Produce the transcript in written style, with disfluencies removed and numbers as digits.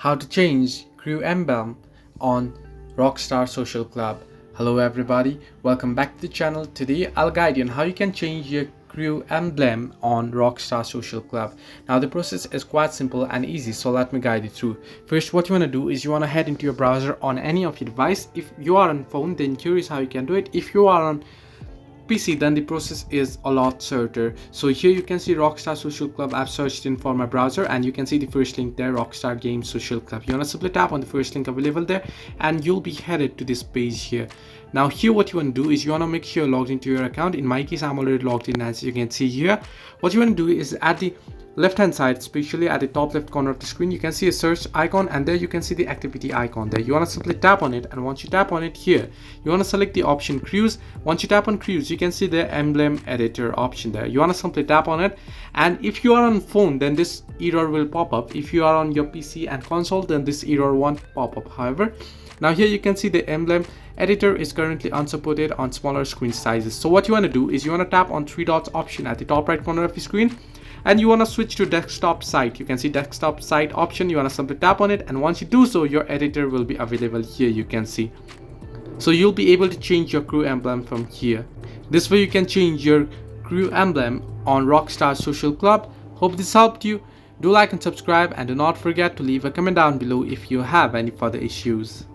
how to change crew emblem on Rockstar Social Club. Hello everybody, welcome back to the channel. Today I'll guide you on how you can change your crew emblem on Rockstar Social Club. Now the process is quite simple and easy, so let me guide you through. First, what you want to do is you want to head into your browser on any of your device. If you are on phone, then here is how you can do it. If you are on PC, then the process is a lot shorter. So here you can see Rockstar Social Club. I've searched in for my browser and you can see the first link there, Rockstar Games Social Club. You want to simply tap on the first link available there and you'll be headed to this page here. Now here what you want to do is you want to make sure you're logged into your account. In my case, I'm already logged in, as you can see here. What you want to do is at the left hand side, especially at the top left corner of the screen, you can see a search icon and there you can see the activity icon there. You want to simply tap on it, and once you tap on it here, you want to select the option crews. Once you tap on crews, you can see the emblem editor option there. You want to simply tap on it, and if you are on phone, then this error will pop up. If you are on your PC and console, then this error won't pop up. However, now here you can see the emblem editor is currently unsupported on smaller screen sizes. So what you want to do is you want to tap on three dots option at the top right corner of the screen and you want to switch to desktop site. You can see desktop site option. You want to simply tap on it, and once you do so, your editor will be available here, you can see. So you'll be able to change your crew emblem from here. This way you can change your crew emblem on Rockstar Social Club. Hope this helped you. Do like and subscribe, and do not forget to leave a comment down below if you have any further issues.